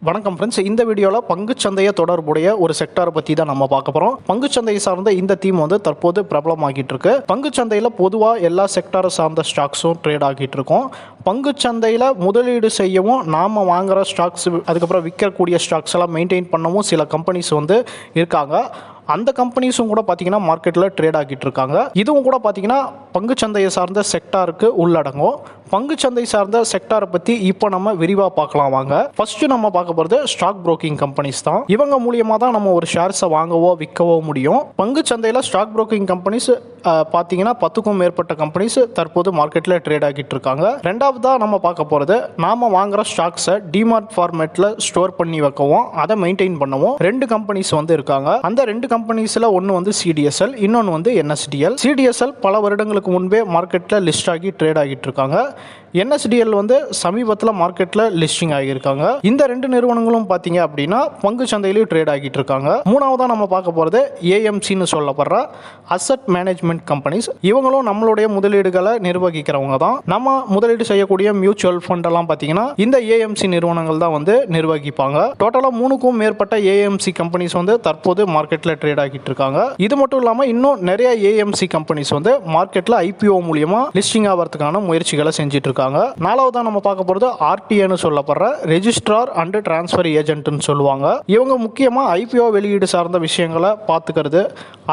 வணக்கம் ஃப்ரெண்ட்ஸ். இந்த வீடியோவில் பங்குச்சந்தையை தொடர்புடைய ஒரு செக்டாரை பற்றி தான் நம்ம பார்க்க போகிறோம். பங்குச்சந்தையை சார்ந்த இந்த தீம் வந்து தற்போது பிரபலமாகிட்டு இருக்கு. பங்குச்சந்தையில் பொதுவாக எல்லா செக்டாரை சார்ந்த ஸ்டாக்ஸும் ட்ரேட் ஆகிட்டு இருக்கும். பங்குச்சந்தையில் முதலீடு செய்யவும் நாம் வாங்குகிற ஸ்டாக்ஸ் அதுக்கப்புறம் விற்கக்கூடிய ஸ்டாக்ஸ் எல்லாம் மெயின்டைன் பண்ணவும் சில கம்பெனிஸ் வந்து இருக்காங்க. அந்த கம்பெனிஸும் கூட பார்த்தீங்கன்னா மார்க்கெட்டில் ட்ரேட் ஆகிட்டு இருக்காங்க. இதுவும் கூட பார்த்தீங்கன்னா பங்குச்சந்தையை சார்ந்த செக்டாருக்கு உள்ளடங்கும். பங்குச்சந்தை சார்ந்த செக்டாரை பற்றி இப்போ நம்ம விரிவாக பார்க்கலாம் வாங்க. ஃபர்ஸ்ட் நம்ம பார்க்க போகிறது ஸ்டாக் புரோக்கிங் கம்பெனிஸ் தான். இவங்க மூலியமாக தான் நம்ம ஒரு ஷேர்ஸை வாங்கவோ விற்கவோ முடியும். பங்குச்சந்தையில் ஸ்டாக் புரோக்கிங் கம்பெனிஸ் பார்த்தீங்கன்னா 10க்கும் மேற்பட்ட கம்பெனிஸ் தற்போது மார்க்கெட்டில் ட்ரேட் ஆகிட்டு இருக்காங்க. ரெண்டாவதாக நம்ம பார்க்க போகிறது நாம வாங்குற ஸ்டாக்ஸை டிமார்ட் ஃபார்மேட்டில் ஸ்டோர் பண்ணி வைக்கவும் அதை மெயின்டைன் பண்ணவும் 2 கம்பெனிஸ் வந்து இருக்காங்க. அந்த 2 கம்பெனிஸில் ஒன்று வந்து CDSL, இன்னொன்று வந்து NSDL. CDSL பல வருடங்களுக்கு முன்பே மார்க்கெட்டில் லிஸ்ட் ஆகி ட்ரேட் ஆகிட்டு இருக்காங்க. NSDL வந்து சமீபத்தில் மார்க்கெட்டில் லிஸ்டிங் ஆகியிருக்காங்க. இந்த 2 நிறுவனங்களும் பார்த்தீங்க அப்படின்னா பங்கு சந்தையிலேயும் ட்ரேட் ஆகிட்டு இருக்காங்க. மூணாவதாக நம்ம பார்க்க போகிறது AMCன்னு சொல்லப்படுற அசட் மேனேஜ்மெண்ட் கம்பெனிஸ். இவங்களும் நம்மளுடைய முதலீடுகளை நிர்வகிக்கிறவங்க தான். நம்ம முதலீடு செய்யக்கூடிய மியூச்சுவல் ஃபண்ட் எல்லாம் பார்த்தீங்கன்னா இந்த AMC நிறுவனங்கள் தான் வந்து நிர்வகிப்பாங்க. டோட்டலாக 3க்கும் மேற்பட்ட AMC கம்பெனிஸ் வந்து தற்போது மார்க்கெட்டில் ட்ரேட் ஆகிட்டு இருக்காங்க. இது மட்டும் இல்லாமல் இன்னும் நிறைய AMC கம்பெனிஸ் வந்து மார்க்கெட்டில் IPO மூலியமா லிஸ்டிங் ஆகிறதுக்கான முயற்சிகளை செஞ்சுட்டு இருக்காங்க. நாலாவதா நம்ம பார்க்க போறது RTA சொல்லப்படுற ரெஜிஸ்ட்ரார் அண்ட் டிரான்ஸ்ஃபர் ஏஜென்ட்னு சொல்லுவாங்க. இவங்க முக்கியமா IPO வெளியீடு சார்ந்த விஷயங்களை பார்த்துக்கிறது,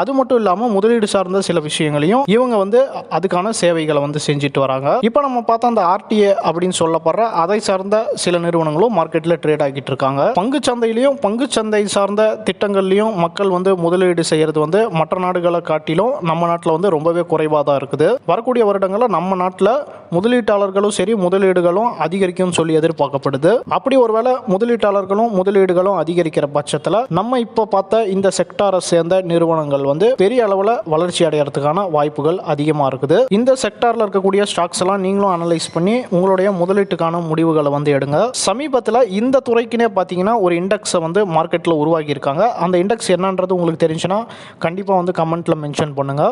அது மட்டும் இல்லாமல் முதலீடு சார்ந்த சில விஷயங்களையும் இவங்க வந்து அதுக்கான சேவைகளை வந்து செஞ்சுட்டு வராங்க. இப்போ நம்ம பார்த்தா அந்த RTA அப்படின்னு சொல்லப்படுற அதை சார்ந்த சில நிறுவனங்களும் மார்க்கெட்டில் ட்ரேட் ஆகிட்டு இருக்காங்க. பங்கு சந்தையிலையும் பங்கு சந்தை சார்ந்த திட்டங்கள்லையும் மக்கள் வந்து முதலீடு செய்யறது வந்து மற்ற நாடுகளை காட்டிலும் நம்ம நாட்டில் வந்து ரொம்பவே குறைவாக தான் இருக்குது. வரக்கூடிய வருடங்களில் நம்ம நாட்டில் முதலீட்டாளர்களும் சரி முதலீடுகளும் அதிகரிக்கும் சொல்லி எதிர்பார்க்கப்படுது. அப்படி ஒருவேளை முதலீட்டாளர்களும் அதிகரிக்கிற பட்சத்தில் நம்ம இப்போ பார்த்த இந்த செக்டாரை சேர்ந்த நிறுவனங்கள் வந்து பெரிய அளவில் வளர்ச்சி அடைகிறதுக்கான வாய்ப்புகள் அதிகமாக இருக்குது. இந்த செக்டாரில் இருக்கக்கூடிய ஸ்டாக்ஸ் எல்லாம் நீங்களும் அனலைஸ் பண்ணி உங்களுடைய முதலீட்டுக்கான முடிவுகளை வந்து எடுங்க. சமீபத்தில் இந்த துறைக்குனே பார்த்தீங்கன்னா ஒரு இண்டெக்ஸை வந்து மார்க்கெட்டில் உருவாக்கி இருக்காங்க. அந்த இண்டெக்ஸ் என்னன்றது உங்களுக்கு தெரிஞ்சுன்னா கண்டிப்பாக வந்து கமெண்ட்ல மென்ஷன் பண்ணுங்க.